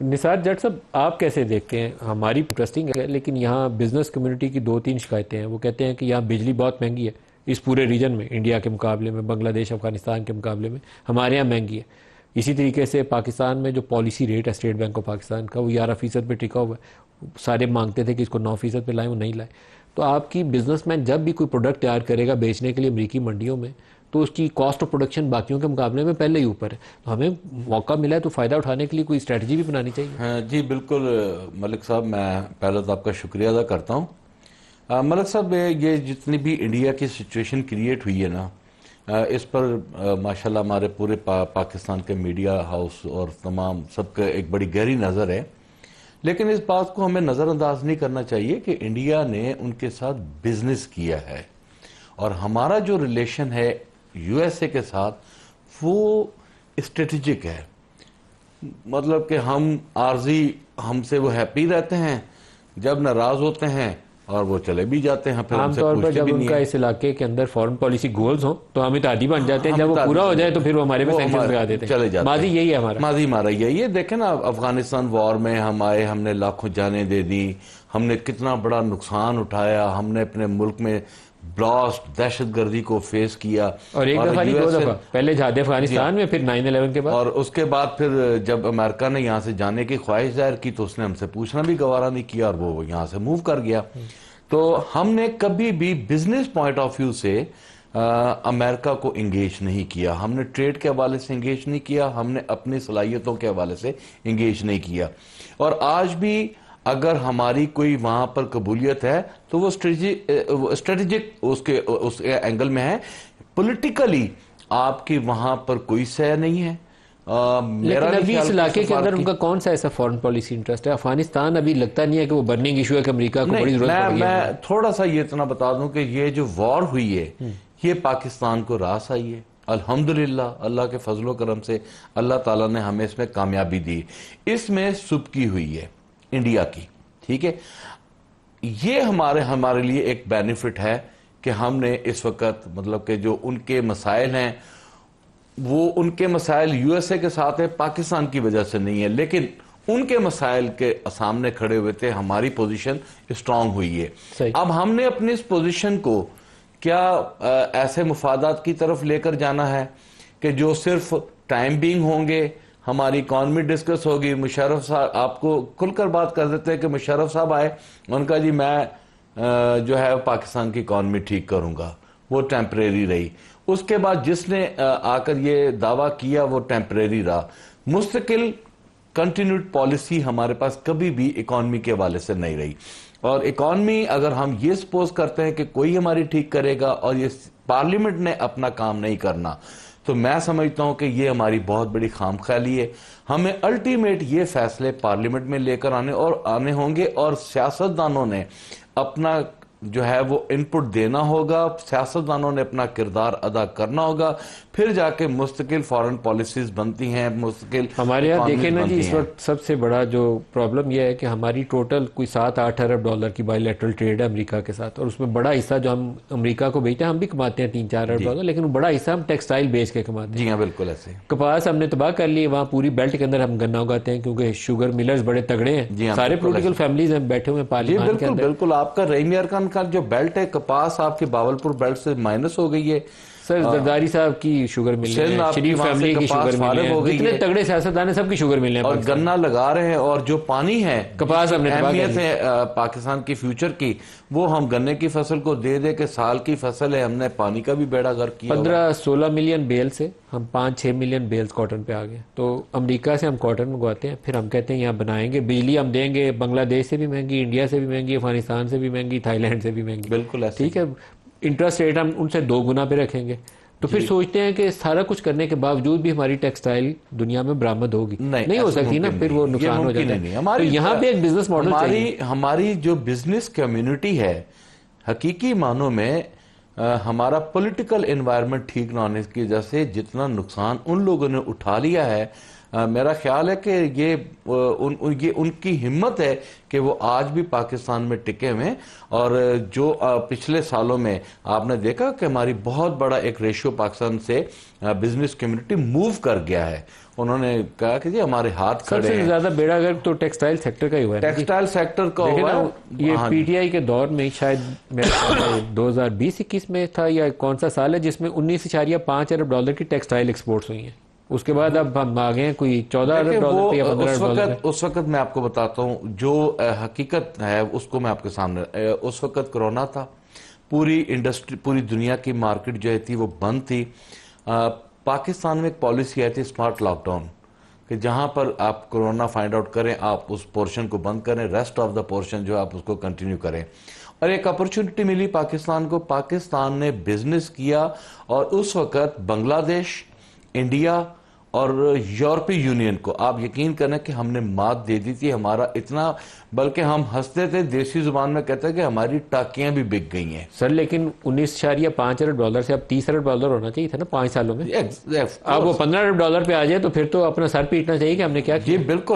نثار جٹ صاحب آپ کیسے دیکھتے ہیں؟ ہماری انٹرسٹنگ ہے لیکن یہاں بزنس کمیونٹی کی 2-3 شکایتیں ہیں. وہ کہتے ہیں کہ یہاں بجلی بہت مہنگی ہے اس پورے ریجن میں، انڈیا کے مقابلے میں، بنگلہ دیش افغانستان کے مقابلے میں ہمارے یہاں مہنگی ہے. اسی طریقے سے پاکستان میں جو پالیسی ریٹ ہے اسٹیٹ بینک آف پاکستان کا وہ 11% پہ ٹکا ہوا ہے. سارے مانگتے تھے کہ اس کو 9% پہ لائیں، وہ نہیں لائے. تو آپ کی بزنس مین جب بھی کوئی پروڈکٹ تیار کرے گا بیچنے کے لیے امریکی منڈیوں میں تو اس کی کاسٹ آف پروڈکشن باقیوں کے مقابلے میں پہلے ہی اوپر ہے. تو ہمیں موقع ملا ہے تو فائدہ اٹھانے کے لیے کوئی اسٹریٹجی بھی بنانی چاہیے. جی بالکل ملک صاحب، میں پہلے تو آپ کا شکریہ ادا کرتا ہوں. ملک صاحب، یہ جتنی بھی انڈیا کی سچویشن کریٹ ہوئی ہے نا، اس پر ماشاءاللہ ہمارے پورے پاکستان کے میڈیا ہاؤس اور تمام سب کا ایک بڑی گہری نظر ہے. لیکن اس بات کو ہمیں نظر انداز نہیں کرنا چاہیے کہ انڈیا نے ان کے ساتھ بزنس کیا ہے، اور ہمارا جو ریلیشن ہے یو ایس اے کے ساتھ وہ اسٹریٹجک ہے. مطلب کہ ہم عارضی ہم سے وہ ہیپی رہتے ہیں، جب ناراض ہوتے ہیں اور وہ چلے بھی جاتے ہیں، پھر ہم عام سے طور پر پوچھتے جب بھی ان نہیں کا ہیں. اس علاقے کے اندر فورن پالیسی گولز ہوں تو ہم اتحادی بن جاتے ہیں، جب وہ پورا ہو جائے تو پھر وہ ہمارے پہ سینکشنز لگا دیتے ہیں. چلے جاتے ماضی یہی ہے ہمارا. ماضی ہمارا یہی ہے. دیکھیں نا، افغانستان وار میں ہم آئے، ہم نے لاکھوں جانیں دے دی، ہم نے کتنا بڑا نقصان اٹھایا، ہم نے اپنے ملک میں بلاسٹ دہشت گردی کو فیس کیا. اور ایک دفعہ نہیں، 2 دفعہ، پہلے جہاد افغانستان میں، پھر 9/11 کے بعد. اور اس کے بعد پھر جب امریکہ نے یہاں سے جانے کی خواہش ظاہر کی تو اس نے ہم سے پوچھنا بھی گوارا نہیں کیا اور وہ یہاں سے موو کر گیا. تو ہم نے کبھی بھی بزنس پوائنٹ آف ویو سے امریکہ کو انگیج نہیں کیا. ہم نے ٹریڈ کے حوالے سے انگیج نہیں کیا، ہم نے اپنی صلاحیتوں کے حوالے سے انگیج نہیں کیا. اور آج بھی اگر ہماری کوئی وہاں پر قبولیت ہے تو وہ اسٹریٹجک اس کے اینگل میں ہے. پولیٹیکلی آپ کی وہاں پر کوئی سہ نہیں ہے. لیکن ابھی اس علاقے کے اندر ان کا کون سا ایسا فورن پالیسی انٹرسٹ ہے؟ افغانستان ابھی لگتا نہیں ہے کہ وہ برننگ ایشو ہے کہ امریکہ کو بڑی ضرورت پڑ گئی ہے. میں تھوڑا سا یہ اتنا بتا دوں کہ یہ جو وار ہوئی ہے یہ پاکستان کو راس آئی ہے. الحمدللہ اللہ کے فضل و کرم سے اللہ تعالیٰ نے ہمیں اس میں کامیابی دی. اس میں سبکی ہوئی ہے انڈیا کی، ٹھیک ہے. یہ ہمارے لیے ایک بینیفٹ ہے کہ ہم نے اس وقت مطلب کہ جو ان کے مسائل ہیں وہ ان کے مسائل یو ایس اے کے ساتھ ہے، پاکستان کی وجہ سے نہیں ہے، لیکن ان کے مسائل کے سامنے کھڑے ہوئے تھے، ہماری پوزیشن اسٹرانگ ہوئی ہے. اب ہم نے اپنی اس پوزیشن کو کیا ایسے مفادات کی طرف لے کر جانا ہے کہ جو صرف ٹائم بینگ ہوں گے، ہماری اکانومی ڈسکس ہوگی. مشرف صاحب آپ کو کھل کر بات کر دیتے ہیں کہ مشرف صاحب آئے، ان کا جی میں جو ہے پاکستان کی اکانومی ٹھیک کروں گا، وہ ٹیمپریری رہی. اس کے بعد جس نے آ کر یہ دعویٰ کیا وہ ٹیمپریری رہا. مستقل کنٹینیوڈ پالیسی ہمارے پاس کبھی بھی اکانومی کے حوالے سے نہیں رہی. اور اکانومی اگر ہم یہ سپوز کرتے ہیں کہ کوئی ہماری ٹھیک کرے گا اور یہ پارلیمنٹ نے اپنا کام نہیں کرنا، تو میں سمجھتا ہوں کہ یہ ہماری بہت بڑی خام خیالی ہے. ہمیں الٹیمیٹ یہ فیصلے پارلیمنٹ میں لے کر آنے ہوں گے، اور سیاستدانوں نے اپنا جو ہے وہ انپٹ دینا ہوگا، سیاستدانوں نے اپنا کردار ادا کرنا ہوگا، پھر جا کے مستقل فارن پالیسیز بنتی ہیں، مستقل ہمارے یہاں دیکھیں نا جی، اس وقت سب سے بڑا جو پرابلم یہ ہے کہ ہماری ٹوٹل کوئی 7-8 ارب ڈالر کی بائی لیٹرل ٹریڈ ہے امریکہ کے ساتھ، اور اس میں بڑا حصہ جو ہم امریکہ کو بیچتے ہیں، ہم بھی کماتے ہیں 3-4 ارب ڈالر، لیکن بڑا حصہ ہم ٹیکسٹائل بیچ کے کماتے ہیں. جی ہاں بالکل ایسے. کپاس ہم نے تباہ کر لی، وہاں پوری بیلٹ کے اندر ہم گنا اگاتے ہیں کیونکہ شوگر ملرز بڑے تگڑے ہیں. سارے پولیٹیکل فیملیز ہیں بیٹھے ہوئے پارلیمان کے اندر. بالکل آپ کا رحیم یارکان کا جو بیلٹ ہے کپاس آپ کی باولپور بیلٹ سے مائنس ہو گئی ہے. سر زرداری صاحب کی شوگر مل رہی ہے، شریف فیملی کی شوگر مل رہی ہے، اتنے تگڑے سیاستدان ہیں، سب کی شوگر مل رہی ہے. اور گنا لگا رہے ہیں، اور جو پانی ہے، کپاس ہم نے اہمیت ہے پاکستان کی فیوچر کی، وہ ہم گنے کی فصل کو دے دے کہ سال کی فصل ہے، ہم نے پانی کا بھی بیڑا غرق کیا. 15-16 ملین بیل سے ہم 5-6 ملین بیلز کاٹن پہ آ گئے. تو امریکہ سے ہم کاٹن منگواتے ہیں، پھر ہم کہتے ہیں یہاں بنائیں گے، بجلی ہم دیں گے بنگلہ دیش سے بھی مہنگی، انڈیا سے بھی مہنگی، افغانستان سے بھی مہنگی، تھائی لینڈ سے بھی مہنگی. بالکل ایسے. ٹھیک ہے، انٹرسٹ ریٹ ہم ان سے 2 گنا پہ رکھیں گے. تو پھر سوچتے ہیں کہ سارا کچھ کرنے کے باوجود بھی ہماری ٹیکسٹائل دنیا میں برآمد ہوگی نہیں ہو سکتی نا، پھر وہ نقصان ہو جاتا ہے. تو یہاں پہ ایک بزنس ماڈل چاہیے. ہماری جو بزنس کمیونٹی ہے حقیقی معنوں میں ہمارا پولیٹیکل انوائرمنٹ ٹھیک نہ ہونے کی وجہ سے جتنا نقصان ان لوگوں نے اٹھا لیا ہے، میرا خیال ہے کہ یہ ان کی ہمت ہے کہ وہ آج بھی پاکستان میں ٹکے ہوئے ہیں. اور جو پچھلے سالوں میں آپ نے دیکھا کہ ہماری بہت بڑا ایک ریشو پاکستان سے بزنس کمیونٹی موو کر گیا ہے، انہوں نے کہا کہ جی ہمارے ہاتھ سب کھڑے سے ہیں. زیادہ بیڑا گرک تو ٹیکسٹائل سیکٹر کا ہی ہوا ہے. ٹیکسٹائل سیکٹر کا دیکھیں ہوا نا، ہے. یہ پی ٹی آئی کے دور میں شاید 2020-21 میں تھا یا کون سا سال ہے جس میں 19.5 ارب ڈالر کی ٹیکسٹائل ایکسپورٹس ہوئی ہیں. اس کے بعد اب ہم آگے ہیں کوئی 14 ارب ڈالر پہ یا 15 ارب ڈالر پہ. اس وقت میں آپ کو بتاتا ہوں جو حقیقت ہے اس کو میں آپ کے سامنے. اس وقت کرونا تھا، پوری انڈسٹری، پوری دنیا کی مارکیٹ جو تھی وہ بند تھی. پاکستان میں ایک پالیسی آئی تھی اسمارٹ لاک ڈاؤن، کہ جہاں پر آپ کرونا فائنڈ آؤٹ کریں آپ اس پورشن کو بند کریں، ریسٹ آف دا پورشن جو آپ اس کو کنٹینیو کریں. اور ایک اپرچونٹی ملی پاکستان کو، پاکستان نے بزنس کیا اور اس وقت بنگلہ دیش، انڈیا اور یورپی یونین کو آپ یقین کریں کہ ہم نے مات دے دی تھی. ہمارا اتنا، بلکہ ہم ہنستے تھے، دیسی زبان میں کہتے ہیں کہ ہماری ٹاکیاں بھی بک گئی ہیں. سر لیکن 19.5 ارب ڈالر سے اب 30 ارب ڈالر ہونا چاہیے تھا نا 5 سالوں میں. اب وہ 15 ارب ڈالر پہ آ جائے تو پھر تو اپنا سر پیٹنا چاہیے کہ ہم نے کیا کیا. جی بالکل.